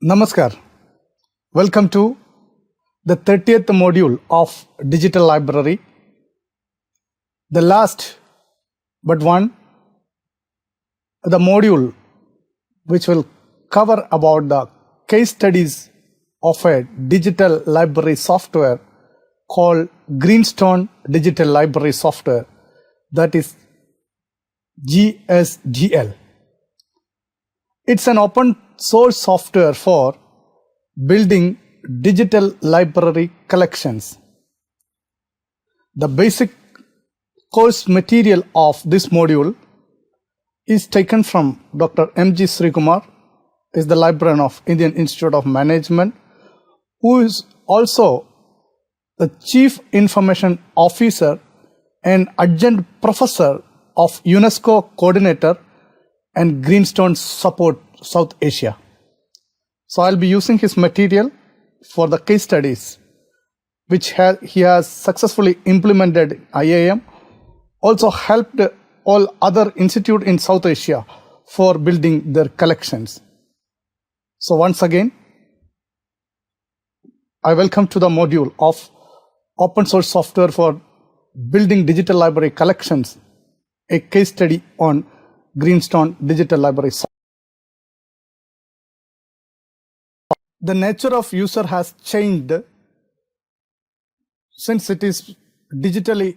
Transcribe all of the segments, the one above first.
Namaskar. Welcome to the 30th module of Digital Library. The last but one, the module which will cover about the case studies of a digital library software called Greenstone Digital Library Software, that is GSDL. It's an open source software for building digital library collections. The basic course material of this module is taken from Dr. M.G. Srikumar, is the librarian of Indian Institute of Management, who is also the Chief Information Officer and Adjunct Professor of UNESCO Coordinator and Greenstone Support South Asia. So I'll be using his material for the case studies which he has successfully implemented IIM, also helped all other institutes in South Asia for building their collections. So once again, I welcome to the module of open source software for building digital library collections, a case study on Greenstone Digital Library Software. The nature of user has changed since it is digitally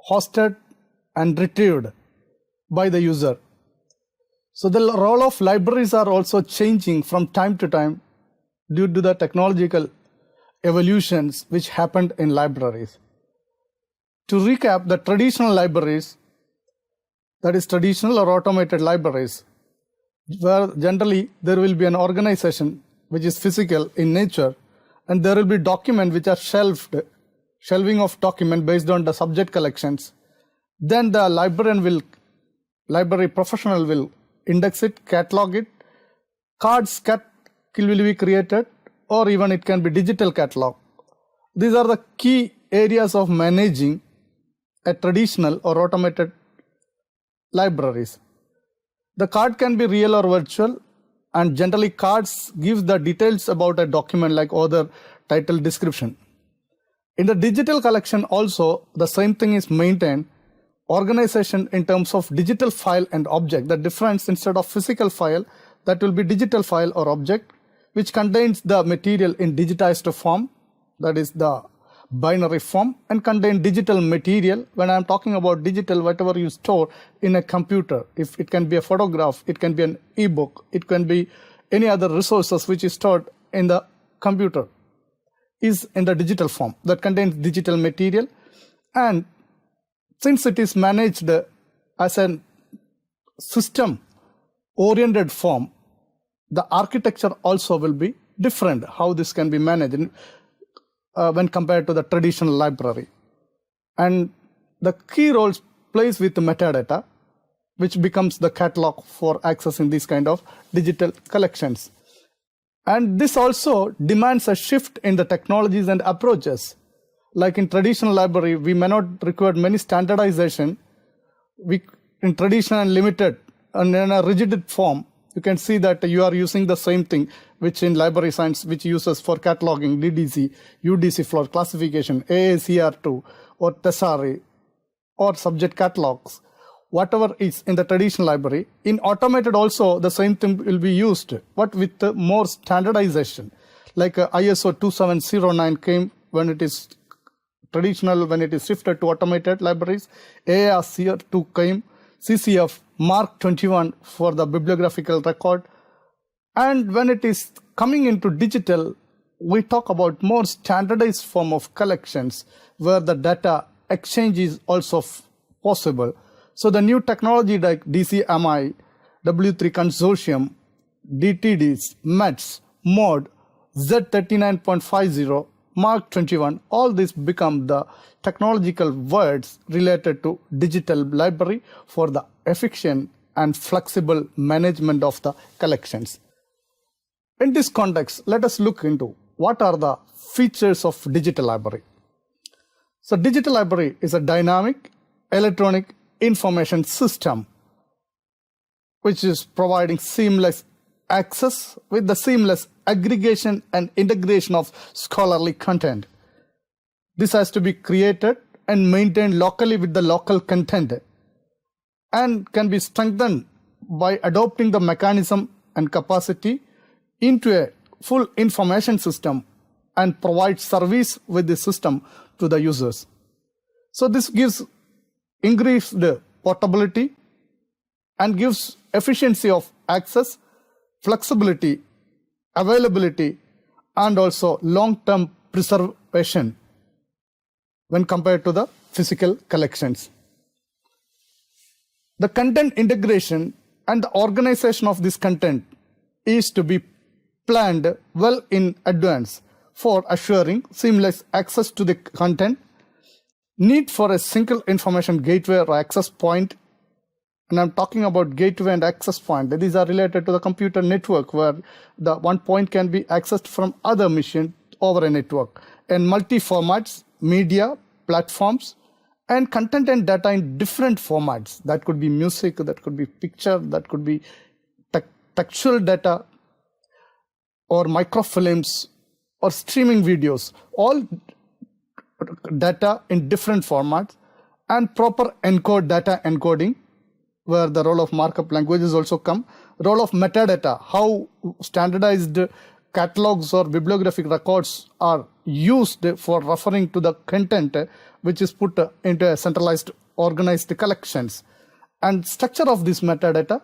hosted and retrieved by the user. So the role of libraries are also changing from time to time due to the technological evolutions which happened in libraries. To recap, the traditional libraries, that is traditional or automated libraries, where generally there will be an organization which is physical in nature, and there will be documents which are shelving of document based on the subject collections. Then the library professional will index it, catalog it, cards will be created, or even it can be digital catalog. These are the key areas of managing a traditional or automated libraries. The card can be real or virtual, and generally cards gives the details about a document like author, title, description. In the digital collection also, the same thing is maintained. Organization in terms of digital file and object. The difference, instead of physical file, that will be digital file or object, which contains the material in digitized form, that is the binary form, and contain digital material. When I am talking about digital, whatever you store in a computer, if it can be a photograph, it can be an ebook, it can be any other resources which is stored in the computer, is in the digital form that contains digital material. And since it is managed as a system oriented form, the architecture also will be different, how this can be managed when compared to the traditional library. And the key roles plays with the metadata, which becomes the catalog for accessing these kind of digital collections. And this also demands a shift in the technologies and approaches. Like in traditional library, we may not require many standardization. In traditional and limited and in a rigid form, you can see that you are using the same thing which in library science, which uses for cataloging DDC, UDC for classification, AACR2 or Tessari or subject catalogs, whatever is in the traditional library. In automated also the same thing will be used, but with more standardization. Like ISO 2709 came when it is traditional, when it is shifted to automated libraries. AACR2 came, CCF Mark 21 for the bibliographical record. And when it is coming into digital, we talk about more standardized form of collections where the data exchange is also possible. So the new technology like DCMI, W3 Consortium, DTDs, METS, MOD, Z39.50, Mark 21, all these become the technological words related to digital library for the efficient and flexible management of the collections. In this context, let us look into what are the features of digital library. So digital library is a dynamic electronic information system which is providing seamless access with the seamless aggregation and integration of scholarly content. This has to be created and maintained locally with the local content and can be strengthened by adopting the mechanism and capacity into a full information system and provide service with the system to the users. So this gives increased portability and gives efficiency of access, flexibility, availability, and also long-term preservation when compared to the physical collections. The content integration and the organization of this content is to be planned well in advance for assuring seamless access to the content, need for a single information gateway or access point. And I'm talking about gateway and access point. These are related to the computer network where the one point can be accessed from other machine over a network. And multi-formats, media, platforms, and content and data in different formats. That could be music, that could be picture, that could be textual data, or microfilms, or streaming videos. All data in different formats, and proper encode data encoding, where the role of markup languages also come. Role of metadata, how standardized catalogs or bibliographic records are used for referring to the content which is put into a centralized organized collections. And structure of this metadata,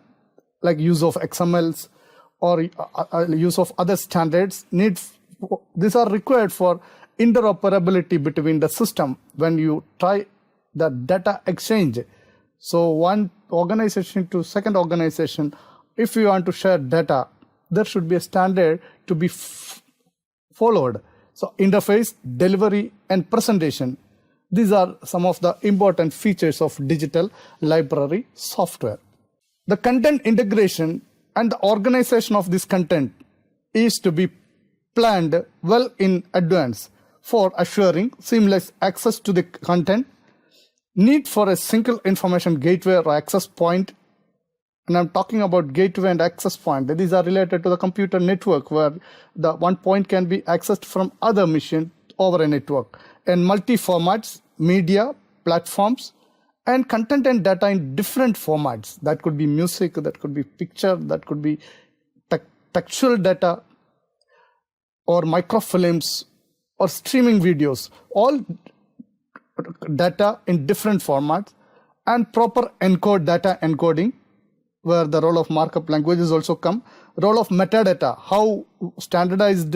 like use of XMLs or use of other standards, these are required for interoperability between the system when you try the data exchange. So one organization to second organization, if you want to share data, there should be a standard to be followed. So interface, delivery, and presentation. These are some of the important features of digital library software. The content integration and the organization of this content is to be planned well in advance for assuring seamless access to the content, need for a single information gateway or access point. And I'm talking about gateway and access point. These are related to the computer network where the one point can be accessed from other machine over a network. And multi-formats, media, platforms, and content and data in different formats. That could be music, that could be picture, that could be textual data, or microfilms, or streaming videos. All data in different formats, and proper encode data encoding, where the role of markup languages also come. Role of metadata, how standardized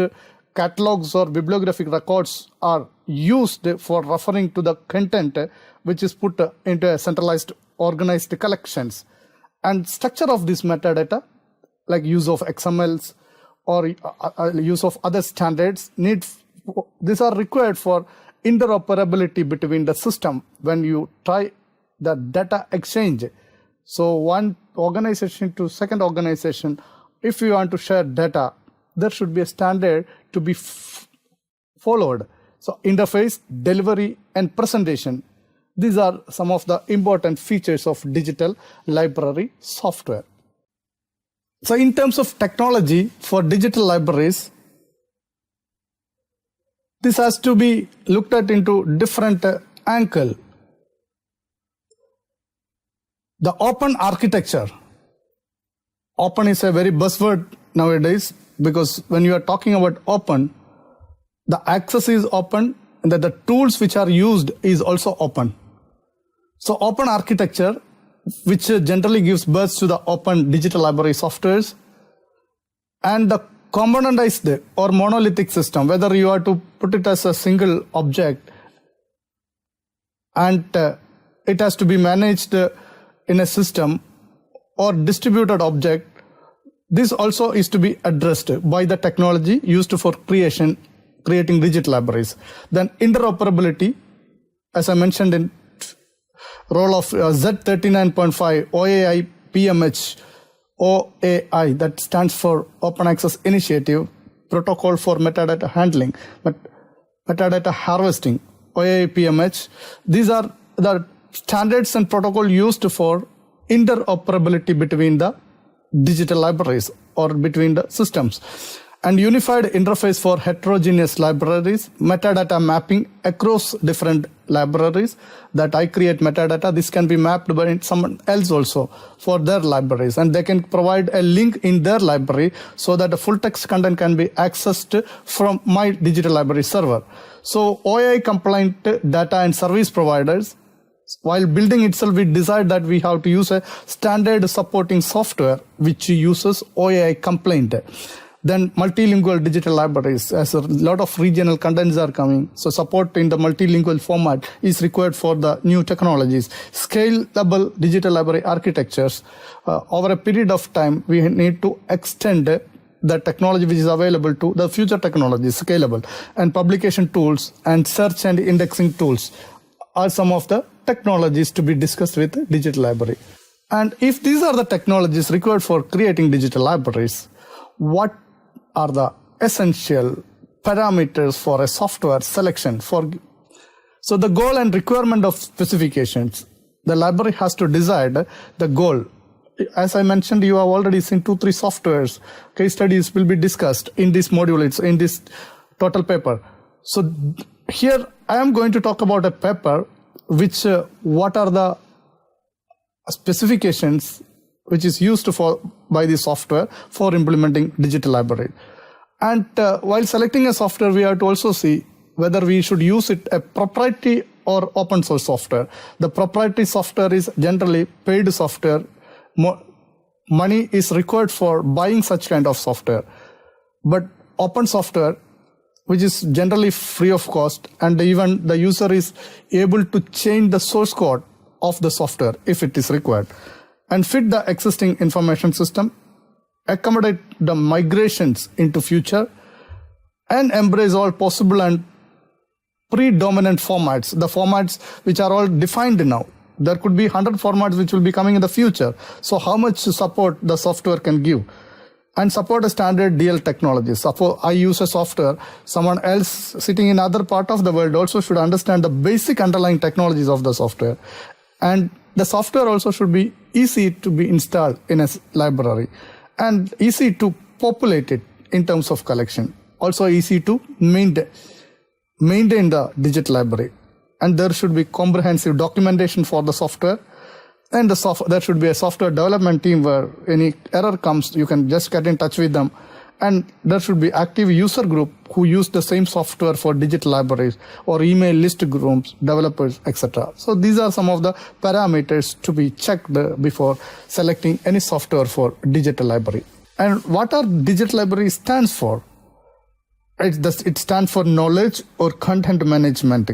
catalogs or bibliographic records are used for referring to the content which is put into a centralized organized collections. And structure of this metadata, like use of XMLs or use of other standards, these are required for interoperability between the system when you try the data exchange. So one organization to second organization, if you want to share data, there should be a standard to be followed. So interface, delivery, and presentation. These are some of the important features of digital library software. So in terms of technology for digital libraries, this has to be looked at into different angle. The open architecture. Open is a very buzzword nowadays because when you are talking about open, the access is open and that the tools which are used is also open. So open architecture, which generally gives birth to the open digital library softwares, and the componentized or monolithic system, whether you are to put it as a single object and it has to be managed in a system or distributed object, this also is to be addressed by the technology used for creating digital libraries. Then interoperability, as I mentioned in role of Z39.5 OAI PMH, OAI, that stands for Open Access Initiative, Protocol for Metadata Handling, Metadata Harvesting, OAI PMH. These are the standards and protocol used for interoperability between the digital libraries or between the systems. And unified interface for heterogeneous libraries, metadata mapping across different libraries. That I create metadata, this can be mapped by someone else also for their libraries, and they can provide a link in their library so that the full text content can be accessed from my digital library server. So OAI compliant data and service providers, while building itself, we decide that we have to use a standard supporting software which uses OAI compliant. Then multilingual digital libraries, as a lot of regional contents are coming. So support in the multilingual format is required for the new technologies. Scalable digital library architectures. Over a period of time, we need to extend the technology which is available to the future technologies, scalable. And publication tools and search and indexing tools are some of the technologies to be discussed with digital library. And if these are the technologies required for creating digital libraries, what are the essential parameters for a software selection? So the goal and requirement of specifications, the library has to decide the goal. As I mentioned, you have already seen 2-3 softwares. Case studies will be discussed in this module, it's in this total paper. So here I am going to talk about a paper which what are the specifications which is used by the software for implementing digital library. And while selecting a software, we have to also see whether we should use it a proprietary or open source software. The proprietary software is generally paid software. Money is required for buying such kind of software. But open software, which is generally free of cost, and even the user is able to change the source code of the software if it is required, and fit the existing information system, accommodate the migrations into future, and embrace all possible and predominant formats, the formats which are all defined now. There could be 100 formats which will be coming in the future. So how much support the software can give, and support a standard DL technology. Suppose I use a software, someone else sitting in other part of the world also should understand the basic underlying technologies of the software. And the software also should be easy to be installed in a library and easy to populate it in terms of collection. Also easy to maintain the digital library. And there should be comprehensive documentation for the software. And there should be a software development team where any error comes, you can just get in touch with them. And there should be active user group who use the same software for digital libraries, or email list groups, developers, etc. So these are some of the parameters to be checked before selecting any software for digital library. And what our digital library stands for? It stands for knowledge or content management,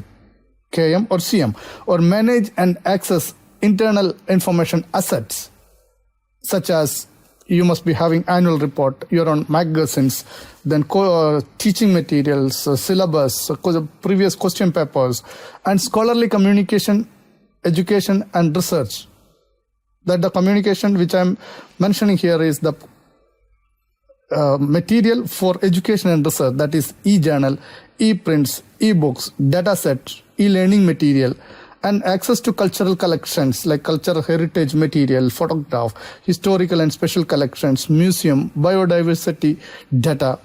KM or CM, or manage and access internal information assets, such as you must be having annual report, your own magazines, then teaching materials, syllabus, previous question papers, and scholarly communication, education, and research. That the communication which I'm mentioning here is the material for education and research, that is e-journal, e-prints, e-books, dataset, e-learning material, and access to cultural collections like cultural heritage material, photograph, historical and special collections, museum, biodiversity data,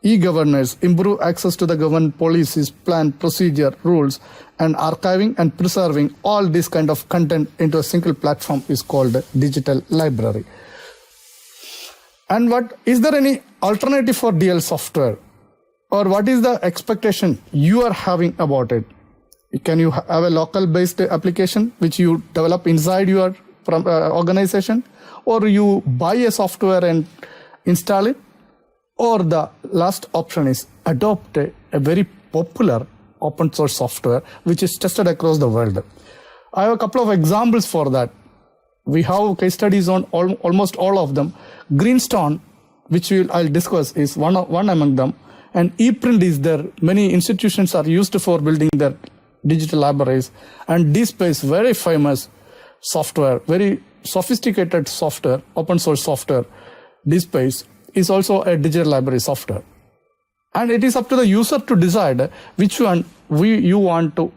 e-governance, improve access to the government policies, plan, procedure, rules, and archiving and preserving all this kind of content into a single platform is called digital library. And what is there any alternative for DL software, or what is the expectation you are having about it? Can you have a local based application which you develop inside your organization, or you buy a software and install it? Or the last option is adopt a very popular open source software which is tested across the world. I have a couple of examples for that. We have case studies on almost all of them. Greenstone, which I'll discuss, is one among them. And ePrint is there. Many institutions are used for building their digital libraries. And DSpace, very famous software, very sophisticated software, open source software. DSpace is also a digital library software. And it is up to the user to decide which one you want to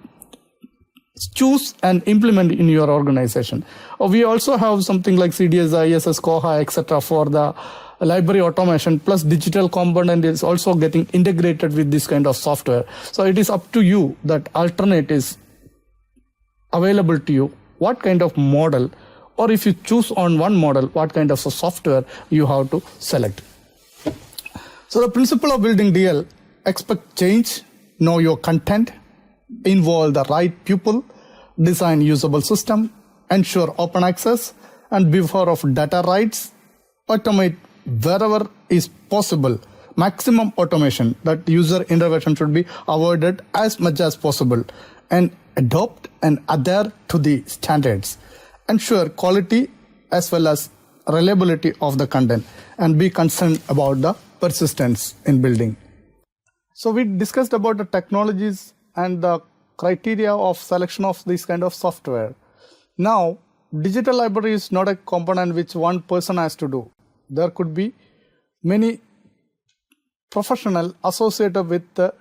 choose and implement in your organization. We also have something like CDS, ISS, Koha, etc. for the library automation, plus digital component is also getting integrated with this kind of software. So it is up to you that alternate is available to you, what kind of model, or if you choose on one model, what kind of software you have to select. So the principle of building DL, expect change, know your content, involve the right people, design usable system, ensure open access, and beware of data rights, automate wherever is possible. Maximum automation, that user intervention should be avoided as much as possible, and adopt and adhere to the standards. Ensure quality as well as reliability of the content, and be concerned about the persistence in building. So we discussed about the technologies and the criteria of selection of this kind of software. Now, digital library is not a component which one person has to do. There could be many professionals associated with the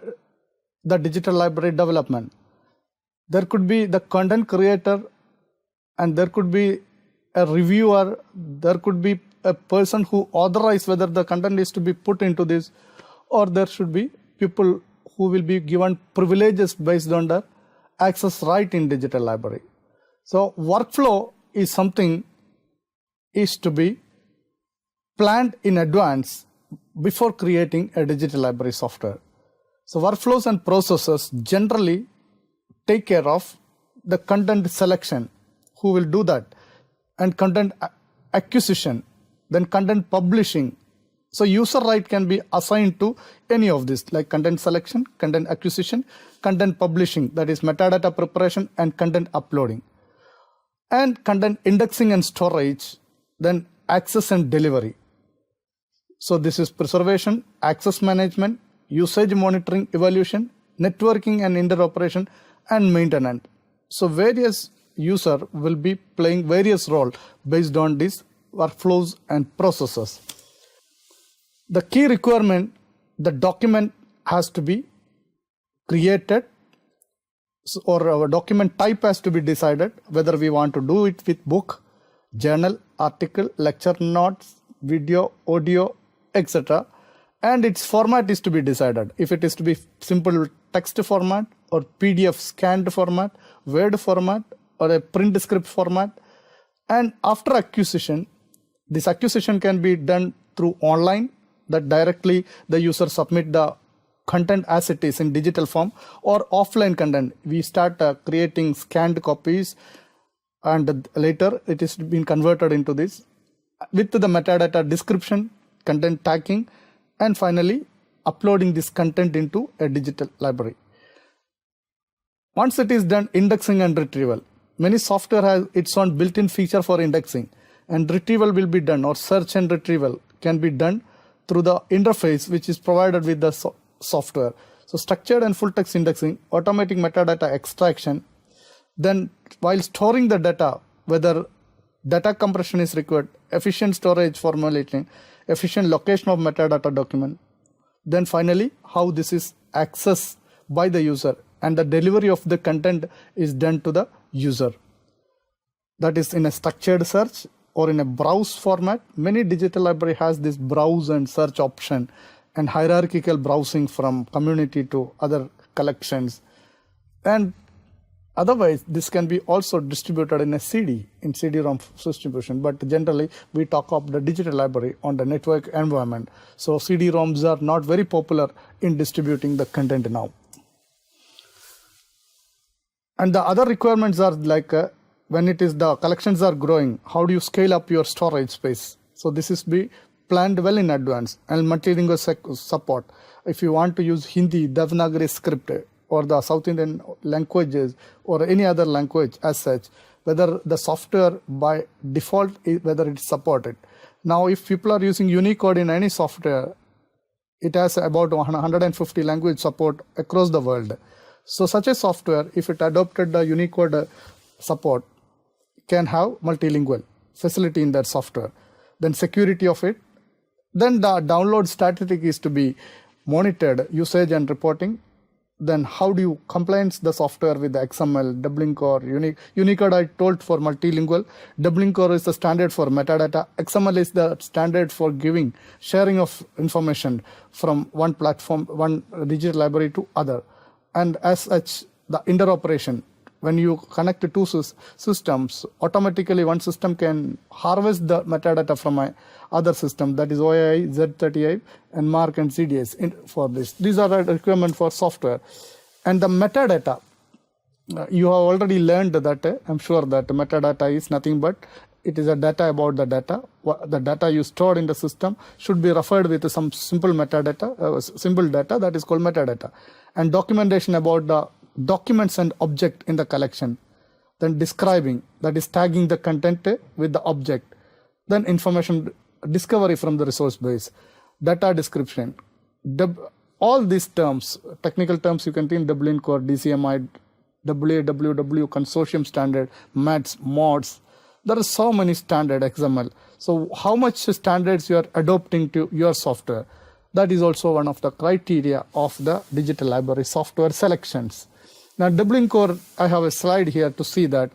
digital library development. There could be the content creator, and there could be a reviewer, there could be a person who authorizes whether the content is to be put into this, or there should be people who will be given privileges based on the access right in digital library. So workflow is something is to be planned in advance before creating a digital library software. So workflows and processes generally take care of the content selection, who will do that, and content acquisition, then content publishing. So user right can be assigned to any of this, like content selection, content acquisition, content publishing, that is metadata preparation and content uploading, and content indexing and storage, then access and delivery. So this is preservation, access management, usage monitoring, evaluation, networking and interoperation, and maintenance. So various user will be playing various roles based on these workflows and processes. The key requirement, the document has to be created, or our document type has to be decided, whether we want to do it with book, journal, article, lecture notes, video, audio, etc. And its format is to be decided. If it is to be simple text format, or PDF scanned format, Word format, or a print script format. And after acquisition, this acquisition can be done through online, that directly the user submit the content as it is in digital form, or offline content. We start creating scanned copies, and later it is being converted into this with the metadata description, content tagging, and finally uploading this content into a digital library. Once it is done, indexing and retrieval. Many software has its own built-in feature for indexing, and retrieval will be done, or search and retrieval can be done through the interface which is provided with the software. So structured and full text indexing, automatic metadata extraction. Then while storing the data, whether data compression is required, efficient storage formulating, efficient location of metadata document. Then finally, how this is accessed by the user, and the delivery of the content is done to the user. That is in a structured search or in a browse format. Many digital library has this browse and search option, and hierarchical browsing from community to other collections. And otherwise, this can be also distributed in a CD, in CD-ROM distribution. But generally, we talk of the digital library on the network environment. So CD-ROMs are not very popular in distributing the content now. And the other requirements are like when it is the collections are growing, how do you scale up your storage space? So this is be planned well in advance, and multilingual support. If you want to use Hindi, Devanagari script, or the South Indian languages, or any other language as such, whether the software by default, whether it's supported. Now, if people are using Unicode in any software, it has about 150 language support across the world. So such a software, if it adopted the Unicode support, can have multilingual facility in that software. Then security of it. Then the download statistic is to be monitored, usage and reporting. then how do you compliance the software with the XML, Dublin Core, Unicode I told for multilingual. Dublin Core is the standard for metadata. XML is the standard for sharing of information from one platform, one digital library to other. And as such, the interoperation, when you connect the two systems, automatically one system can harvest the metadata from my other system, that is OAI, Z30i, and MARC and CDS for this. These are the requirements for software. And the metadata, you have already learned that, I'm sure that metadata is nothing but it is a data about the data. The data you stored in the system should be referred with some simple metadata, simple data, that is called metadata. And documentation about the documents and object in the collection. Then describing, that is tagging the content with the object. Then information discovery from the resource base, data description. All these terms, technical terms you can see in Dublin Core, DCMI, WAWW, Consortium Standard, MATS, MODS. There are so many standard XML. So how much standards you are adopting to your software? That is also one of the criteria of the digital library software selections. Now, Dublin Core, I have a slide here to see that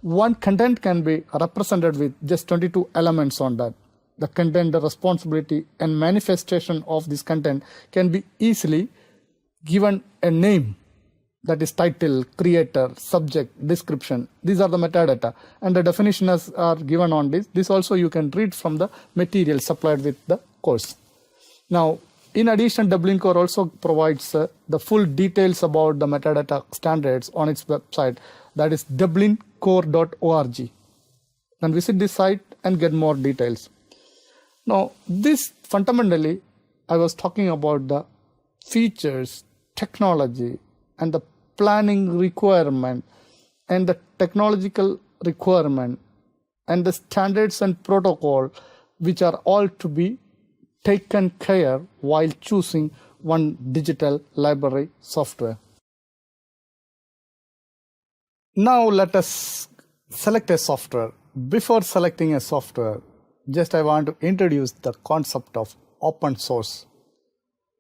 one content can be represented with just 22 elements on that. The content, the responsibility, and manifestation of this content can be easily given a name, that is title, creator, subject, description. These are the metadata, and the definitions are given on this. This also you can read from the material supplied with the course. Now, in addition, Dublin Core also provides the full details about the metadata standards on its website, that is dublincore.org. Then visit this site and get more details. Now, this fundamentally, I was talking about the features, technology, and the planning requirement, and the technological requirement, and the standards and protocol, which are all to be taken care while choosing one digital library software. Now let us select a software. Before selecting a software, I want to introduce the concept of open source.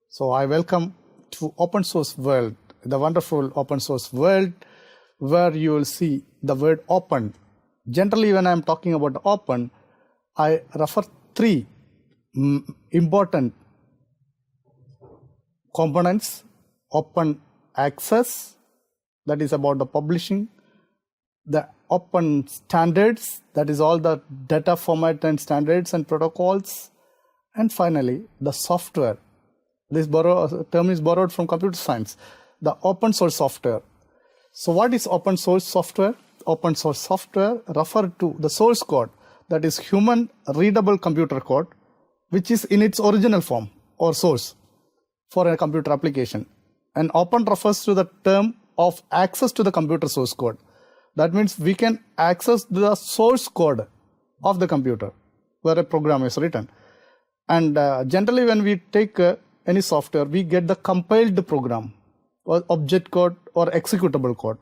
So I welcome to open source world, the wonderful open source world, where you will see the word open. Generally, when I am talking about open, I refer three important components: open access, that is about the publishing; the open standards, that is all the data format and standards and protocols; and finally the software. This term is borrowed from computer science, the open source software. So what is open source software? Open source software refer to the source code, that is human readable computer code, which is in its original form or source for a computer application. And open refers to the term of access to the computer source code. That means we can access the source code of the computer where a program is written. And generally when we take any software, we get the compiled program or object code or executable code,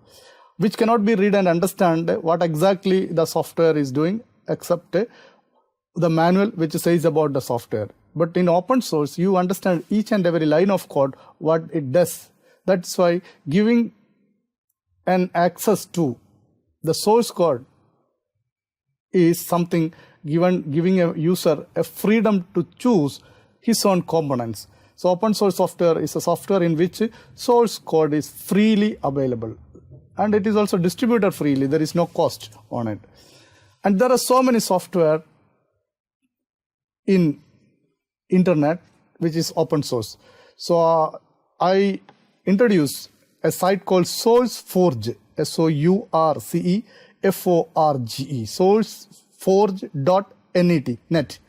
which cannot be read and understand what exactly the software is doing except the manual which says about the software. But in open source, you understand each and every line of code, what it does. That's why giving an access to the source code is something giving a user a freedom to choose his own components. So open source software is a software in which source code is freely available. And it is also distributed freely. There is no cost on it. And there are so many software in internet which is open source. So I introduced a site called SourceForge, SourceForge, sourceforge.net,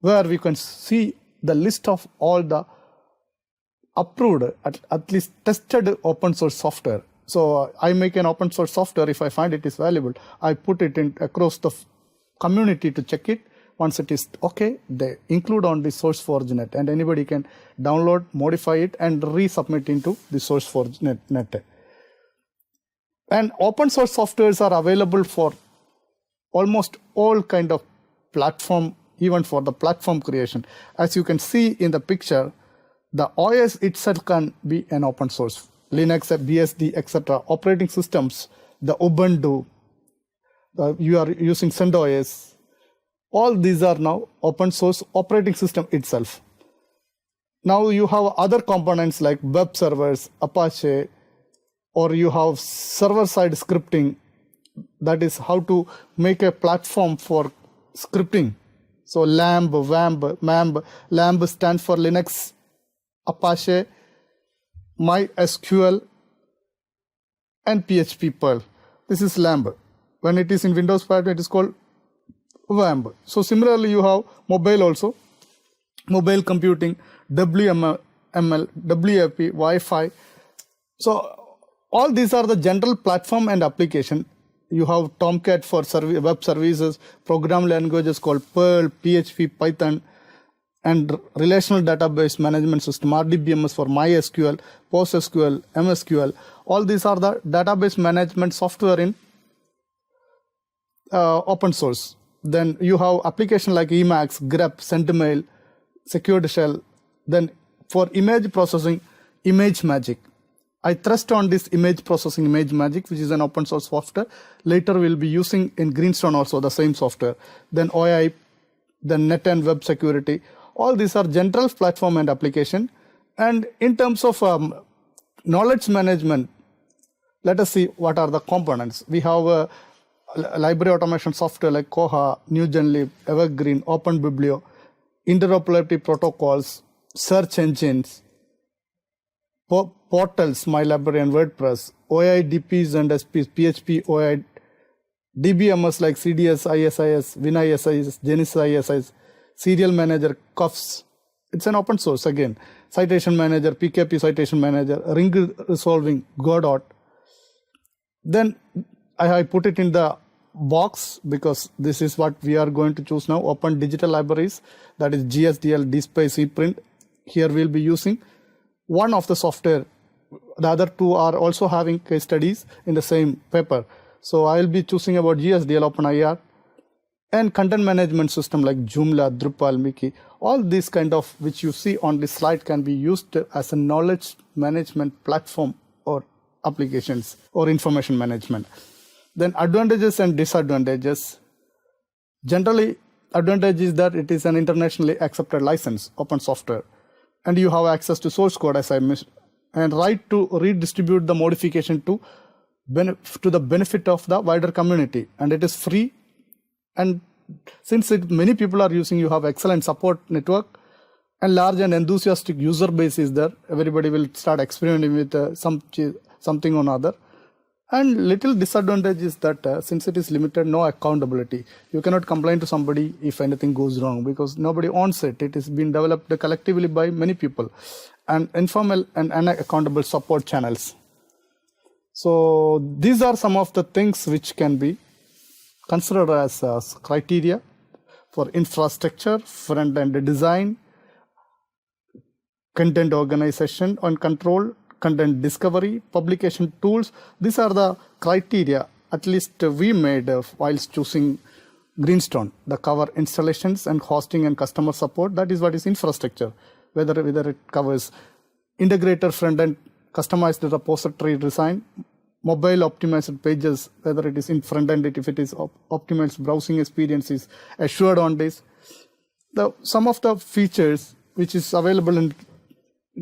where we can see the list of all the approved, at least tested open source software. So I make an open source software. If I find it is valuable, I put it in across the community to check it. Once it is okay, they include on the SourceForge net, and anybody can download, modify it, and resubmit into the SourceForge net. And open source softwares are available for almost all kind of platform, even for the platform creation. As you can see in the picture, The OS itself can be an open source. Linux, BSD, etc. Operating systems, the Ubuntu, you are using CentOS. All these are now open source operating system itself. Now you have other components like web servers, Apache, or you have server-side scripting. That is how to make a platform for scripting. So LAMB, WAMB, MAMB. LAMB stands for Linux, Apache, MySQL, and PHP Perl. This is LAMB. When it is in Windows platform, it is called WAMB. So similarly, you have mobile also, mobile computing, WML, WAP, Wi-Fi. So all these are the general platform and application. You have Tomcat for web services, program languages called Perl, PHP, Python, and relational database management system, RDBMS for MySQL, PostgreSQL, MSQL. All these are the database management software in open source. Then you have application like Emacs, grep, Sentinel, Secured Shell. Then for image processing, ImageMagick. I thrust on this image processing, ImageMagick, which is an open source software. Later we'll be using in Greenstone also the same software. Then OI, then net and web security. All these are general platform and application. And in terms of knowledge management, let us see what are the components. We have a library automation software like Koha, NewGenLib, Evergreen, OpenBiblio, interoperability protocols, search engines, portals, MyLibrary and WordPress, OI DPs and SPs, PHP, OI, DBMS like CDS, ISIS, WinISIS, Genesis, Serial Manager, CUFs. It's an open source again. Citation Manager, PKP Citation Manager, Ring Resolving, Godot. Then I put it in the box because this is what we are going to choose now. Open Digital Libraries, that is GSDL, DSpace, ePrint. Here we'll be using one of the software. The other two are also having case studies in the same paper. So I'll be choosing about GSDL, OpenIR, and content management system like Joomla, Drupal, Mickey. All these kind of which you see on this slide can be used as a knowledge management platform or applications or information management. Then advantages and disadvantages. Generally, advantage is that it is an internationally accepted license, open software, and you have access to source code, as I mentioned, and right to redistribute the modification to the benefit of the wider community, and it is free. And since many people are using, you have excellent support network and large and enthusiastic user base is there. Everybody will start experimenting with something or another. And little disadvantage is that since it is limited, no accountability. You cannot complain to somebody if anything goes wrong because nobody owns it. It is being developed collectively by many people, and informal and unaccountable support channels. So these are some of the things which can be considered as criteria for infrastructure, front-end design, content organization and control, content discovery, publication tools. These are the criteria at least we made whilst choosing Greenstone. The cover installations and hosting and customer support. That is what is infrastructure. Whether it covers integrator front-end, customized repository design, mobile optimized pages, whether it is in front-end, if it is optimized browsing experience is assured on this. Some of the features which is available in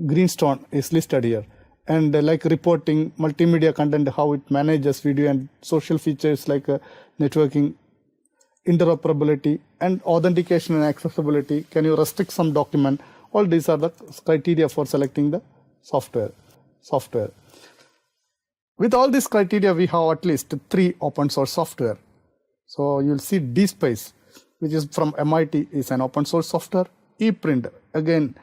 Greenstone is listed here. And like reporting, multimedia content, how it manages video and social features like networking, interoperability, and authentication and accessibility. Can you restrict some document? All these are the criteria for selecting the software. With all these criteria, we have at least 3 open source software. So you'll see DSpace, which is from MIT, is an open source software. ePrint, again,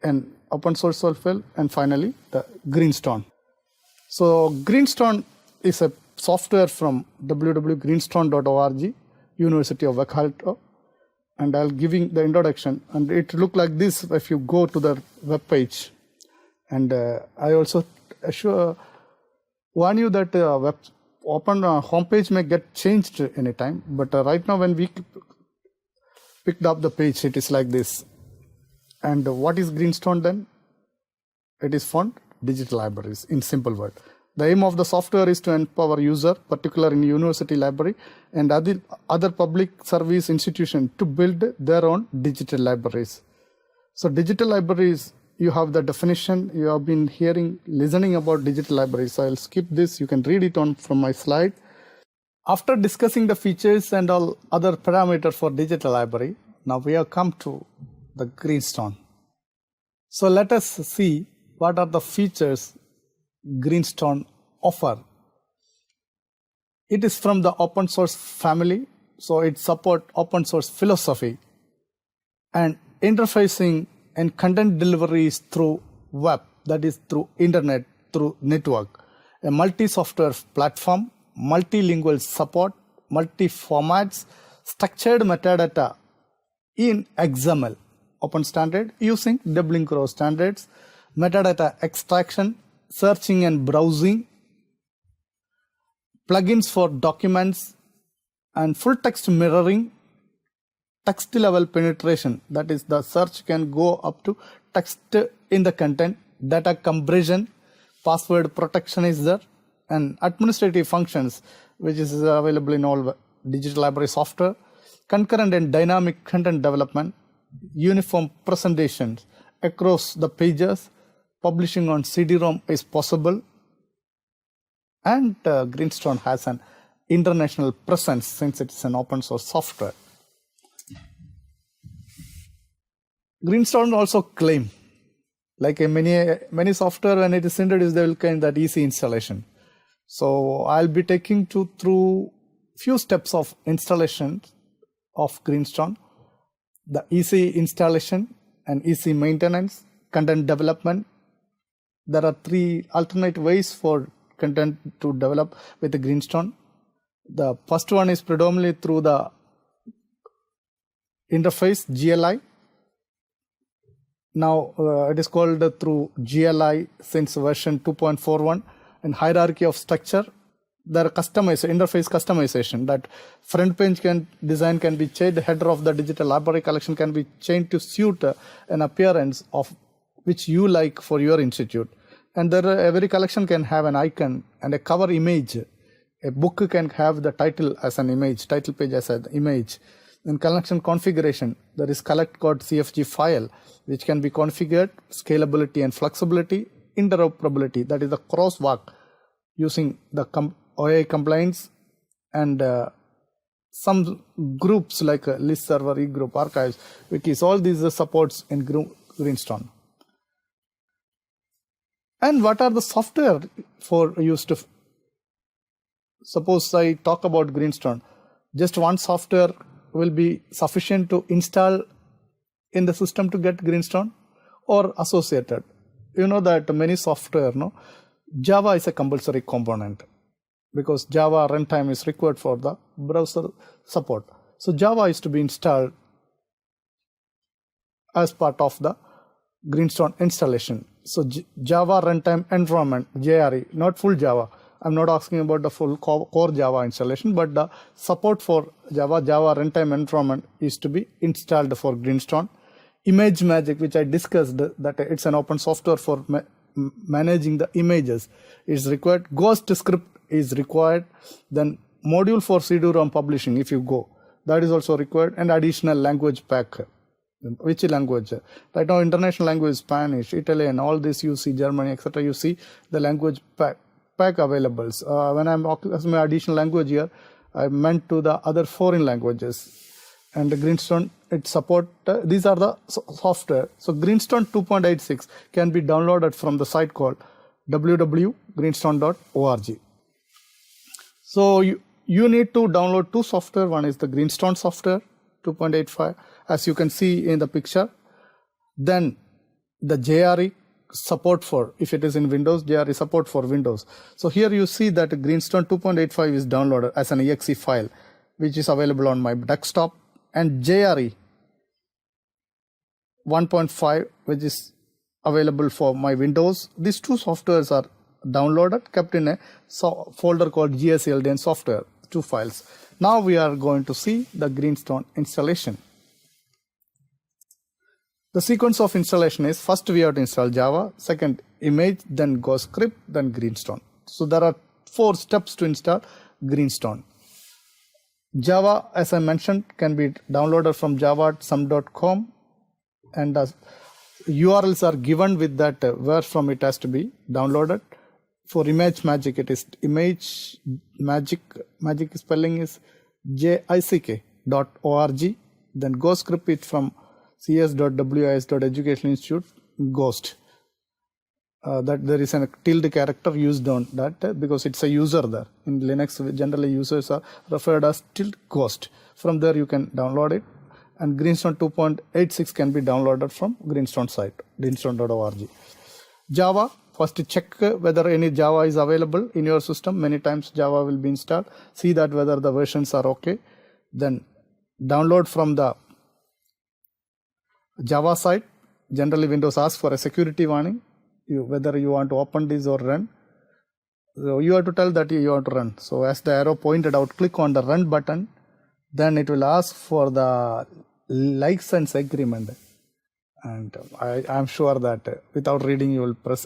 an open source software. And finally, the Greenstone. So Greenstone is a software from www.greenstone.org, University of Waikato. And I'll giving the introduction. And it look like this if you go to the web page. And I also warn you that homepage may get changed anytime. But right now when we picked up the page, it is like this. And what is Greenstone then? it is found digital libraries in simple word. The aim of the software is to empower user, particularly in university library and other public service institution to build their own digital libraries. So digital libraries, you have the definition, you have been listening about digital libraries. So I'll skip this, you can read it on from my slide. After discussing the features and all other parameters for digital library, now we have come to the Greenstone. So let us see what are the features Greenstone offer. It is from the open source family, so it supports open source philosophy and interfacing and content delivery is through web, that is through internet, through network, a multi-software platform, multilingual support, multi-formats, structured metadata in XML, open standard using Dublin Core standards, metadata extraction, searching and browsing, plugins for documents, and full text mirroring, text level penetration, that is the search can go up to text in the content, data compression, password protection is there, and administrative functions which is available in all digital library software, concurrent and dynamic content development, uniform presentations across the pages, publishing on CD-ROM is possible, and Greenstone has an international presence since it's an open source software. Greenstone also claim, like many software when it is introduced, they will claim that easy installation. So I'll be taking you through few steps of installation of Greenstone, the easy installation and easy maintenance, content development. There are 3 alternate ways for content to develop with the Greenstone. The first one is predominantly through the interface GLI. Now it is called through GLI since version 2.41, and hierarchy of structure. There are interface customization, that front page design can be changed, header of the digital library collection can be changed to suit an appearance of which you like for your institute. And every collection can have an icon and a cover image. A book can have the title as an image, title page as an image. In collection configuration, there is collect.cfg file which can be configured, scalability and flexibility, interoperability, that is the crosswalk using the OAI compliance, and some groups like LIS server, e-group, archives, wikis, all these supports in Greenstone. And what are the software for used to? Suppose I talk about Greenstone, just one software will be sufficient to install in the system to get Greenstone, or associated. You know that many software, Java is a compulsory component because Java runtime is required for the browser support. So Java is to be installed as part of the Greenstone installation. So Java runtime environment, JRE, not full Java. I'm not asking about the full core Java installation, but the support for Java runtime environment is to be installed for Greenstone. ImageMagick, which I discussed, that it's an open software for managing the images, is required. Ghost script is required. Then module for CD-ROM publishing, if you go, that is also required, and additional language pack. Which language? Right now, international language, Spanish, Italian, all this you see, Germany, etc. You see the language pack available. When I'm asking my additional language here, I meant to the other foreign languages. And the Greenstone, it support, these are the software. So Greenstone 2.86 can be downloaded from the site called www.greenstone.org. So you need to download 2 software. One is the Greenstone software 2.85, as you can see in the picture. Then the JRE support for, if it is in Windows, JRE support for Windows. So here you see that Greenstone 2.85 is downloaded as an exe file, which is available on my desktop, and JRE 1.5, which is available for my Windows. These 2 softwares are downloaded, kept in a folder called GSDL and software, 2 files. Now we are going to see the Greenstone installation. The sequence of installation is, first we have to install Java, second image, then Ghost script, then Greenstone. So there are 4 steps to install Greenstone. Java, as I mentioned, can be downloaded from java.sum.com, and URLs are given with that where from it has to be downloaded. For ImageMagick, it is ImageMagick. Magic spelling is JICK.org. Then Ghost script is from cs.wis.education institute Ghost. That there is a tilde character used on that because it's a user there. In Linux, generally users are referred as tilde Ghost. From there you can download it. And Greenstone 2.86 can be downloaded from Greenstone site, greenstone.org. Java, first check whether any Java is available in your system. Many times Java will be installed. See that whether the versions are okay. Then download from the Java site. Generally Windows asks for a security warning. Whether you want to open this or run. So you have to tell that you want to run. So as the arrow pointed out, click on the run button. Then it will ask for the license agreement. And I'm sure that without reading you will press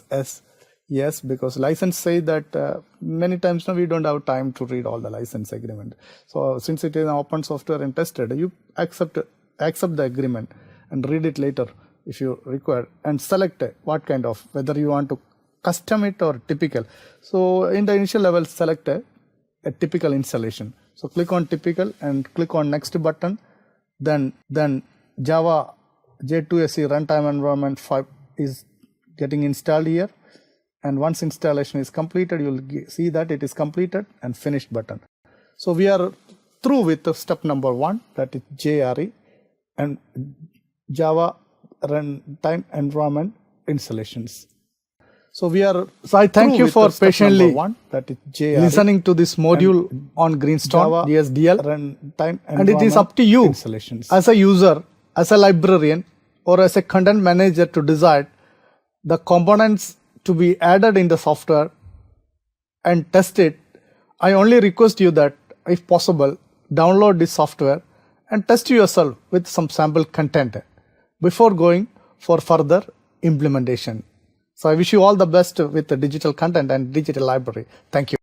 yes, because license say that many times we don't have time to read all the license agreement. So since it is an open software and tested, you accept the agreement and read it later if you require, and select what kind of, whether you want to custom it or typical. So in the initial level, select a typical installation. So click on typical and click on next button. Then Java J2SE runtime environment 5 is getting installed here. And once installation is completed, you will see that it is completed and finished button. So we are through with step number 1, that is JRE and Java runtime environment installations. So I thank you for patiently listening to this module on Greenstone, GSDL, runtime, and it is up to you as a user, as a librarian, or as a content manager to decide the components to be added in the software and test it. I only request you that, if possible, download this software and test yourself with some sample content before going for further implementation. So I wish you all the best with the digital content and digital library. Thank you.